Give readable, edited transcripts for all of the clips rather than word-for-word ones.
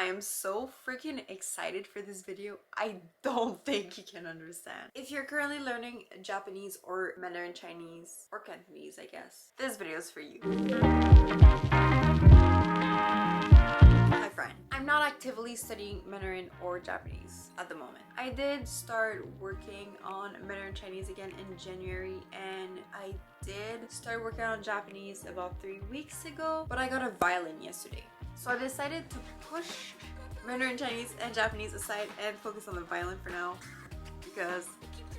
I am so freaking excited for this video. I don't think you can understand. If you're currently learning Japanese or Mandarin Chinese or Cantonese, I guess, this video is for you. My friend, I'm not actively studying Mandarin or Japanese at the moment. I did start working on Mandarin Chinese again in January, and I did start working on Japanese about 3 weeks ago, but I got a violin yesterday. So I decided to push Mandarin Chinese and Japanese aside and focus on the violin for now, because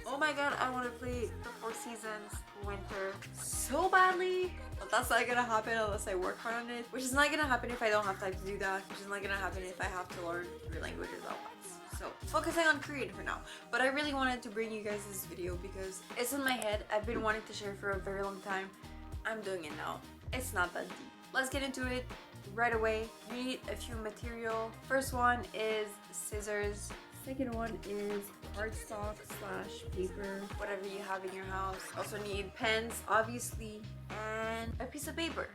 oh my god, I want to play the Four Seasons winter so badly. But that's not gonna happen unless I work hard on it, which is not gonna happen if I don't have time to do that, which is not gonna happen if I have to learn 3 languages at once. So focusing on Korean for now. But I really wanted to bring you guys this video because it's in my head. I've been wanting to share for a very long time. I'm doing it now. It's not that deep. Let's get into it right away. You need a few material. First one is scissors. Second one is cardstock / paper, whatever you have in your house. Also need pens, obviously, and a piece of paper.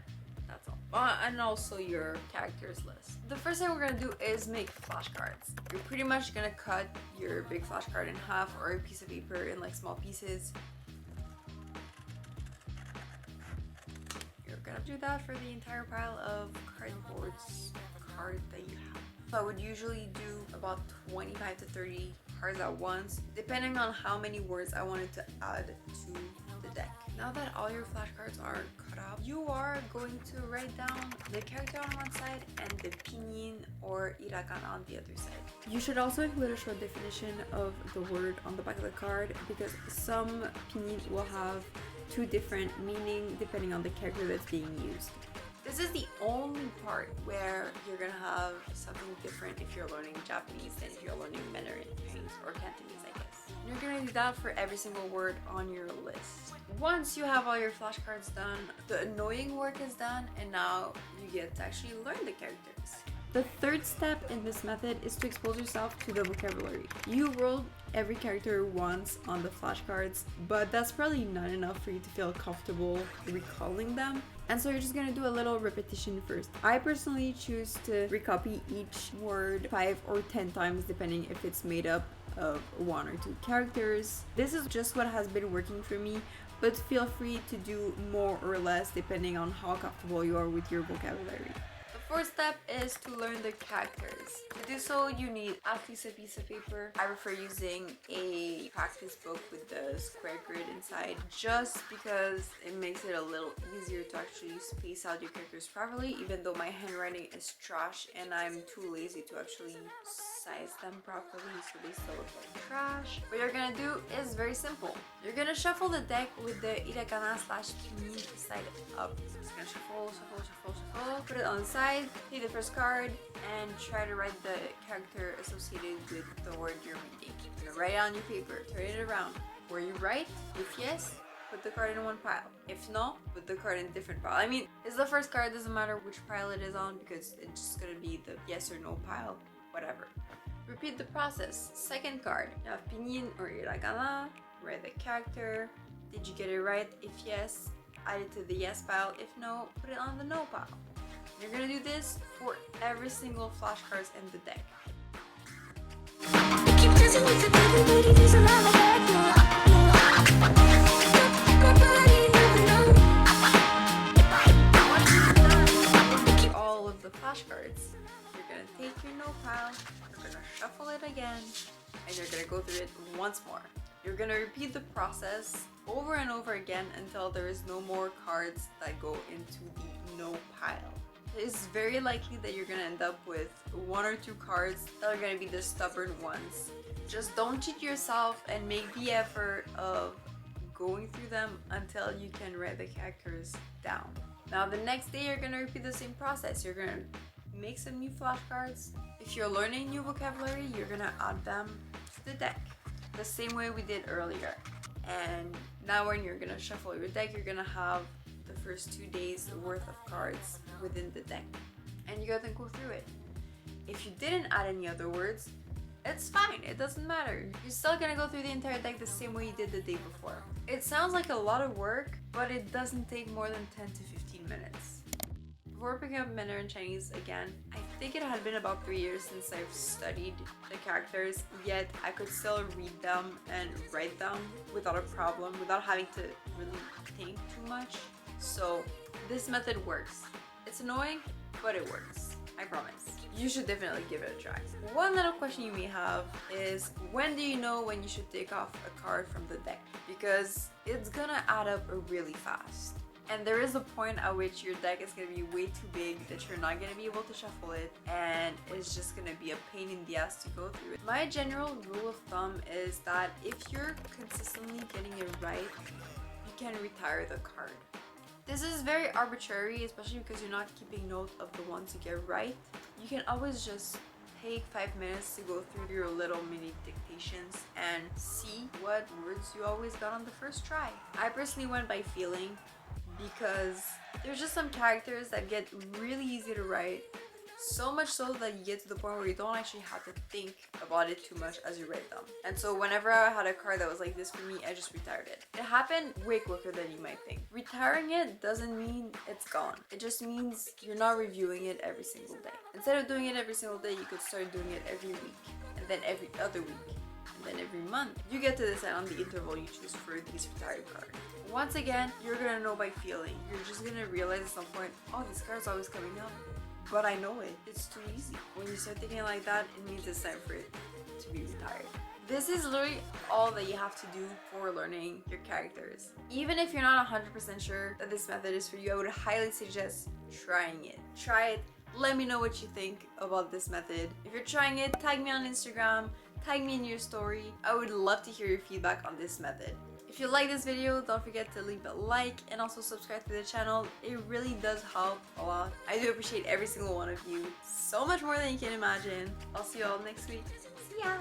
That's all. And also your characters list. The first thing we're gonna do is make flashcards. You're pretty much gonna cut your big flashcard in half, or a piece of paper in like small pieces. You're gonna do that for the entire pile of cardboards cards that you have. So I would usually do about 25 to 30 cards at once, depending on how many words I wanted to add to the deck. Now that all your flashcards are cut up, you are going to write down the character on one side and the pinyin or hiragana on the other side. You should also include a short definition of the word on the back of the card, because some pinyin will have 2 different meanings depending on the character that's being used. This is the only part where you're gonna have something different if you're learning Japanese than if you're learning Mandarin Chinese or Cantonese, I guess. And you're gonna do that for every single word on your list. Once you have all your flashcards done, the annoying work is done, and now you get to actually learn the characters. The third step in this method is to expose yourself to the vocabulary. You wrote every character once on the flashcards, but that's probably not enough for you to feel comfortable recalling them. And so you're just gonna do a little repetition first. I personally choose to recopy each word 5 or 10 times, depending if it's made up of 1 or 2 characters. This is just what has been working for me, but feel free to do more or less depending on how comfortable you are with your vocabulary. The fourth step is to learn the characters. To do so, you need at least a piece of paper. I prefer using a practice book with the square grid inside, just because it makes it a little easier to actually space out your characters properly, even though my handwriting is trash and I'm too lazy to actually size them properly, so they still look like trash. What you're gonna do is very simple. You're gonna shuffle the deck with the hiragana / pinyin side up. So it's gonna shuffle, put it on the side, take the first card, and try to write the character associated with the word you're reading. You're gonna write it on your paper, turn it around. Where you write, if yes, put the card in one pile. If no, put the card in a different pile. I mean, it's the first card, doesn't matter which pile it is on, because it's just gonna be the yes or no pile, whatever. Repeat the process. Second card, you have pinyin or hiragana, write the character. Did you get it right? If yes, add it to the yes pile. If no, put it on the no pile. You're gonna do this for every single flashcards in the deck. All of the flashcards, you're gonna take your no pile, you're gonna shuffle it again, and you're gonna go through it once more. You're gonna repeat the process over and over again until there is no more cards that go into the no pile. It's very likely that you're gonna end up with 1 or 2 cards that are gonna be the stubborn ones. Just don't cheat yourself and make the effort of going through them until you can write the characters down. Now the next day you're gonna repeat the same process. You're gonna make some new flashcards. If you're learning new vocabulary, you're gonna add them to the deck the same way we did earlier. And now when you're gonna shuffle your deck, you're gonna have the first 2 days worth of cards within the deck, and you gotta go through it. If you didn't add any other words, it's fine, it doesn't matter. You're still gonna go through the entire deck the same way you did the day before. It sounds like a lot of work, but it doesn't take more than 10 to 15 minutes. Before picking up Mandarin Chinese again, I think it had been about 3 years since I've studied the characters, yet I could still read them and write them without a problem, without having to really think too much. So this method works. It's annoying, but it works. I promise. You should definitely give it a try. One little question you may have is, when do you know when you should take off a card from the deck? Because it's gonna add up really fast. And there is a point at which your deck is going to be way too big that you're not going to be able to shuffle it, and it's just going to be a pain in the ass to go through it. My general rule of thumb is that if you're consistently getting it right, you can retire the card. This is very arbitrary, especially because you're not keeping note of the ones you get right. You can always just take 5 minutes to go through your little mini dictations and see what words you always got on the first try. I personally went by feeling, because there's just some characters that get really easy to write, so much so that you get to the point where you don't actually have to think about it too much as you write them. And so whenever I had a card that was like this for me, I just retired it. It happened way quicker than you might think. Retiring it doesn't mean it's gone. It just means you're not reviewing it every single day. Instead of doing it every single day, you could start doing it every week, and then every other week, and then every month. You get to decide on the interval you choose for these retired cards. Once again, you're gonna know by feeling. You're just gonna realize at some point, oh, this card's always coming up, but I know it. It's too easy. When you start thinking like that, it means it's time for it to be retired. This is literally all that you have to do for learning your characters. Even if you're not 100% sure that this method is for you, I would highly suggest trying it. Try it. Let me know what you think about this method. If you're trying it, tag me on Instagram, tag me in your story. I would love to hear your feedback on this method. If you like this video, don't forget to leave a like and also subscribe to the channel. It really does help a lot. I do appreciate every single one of you so much more than you can imagine. I'll see you all next week. See ya!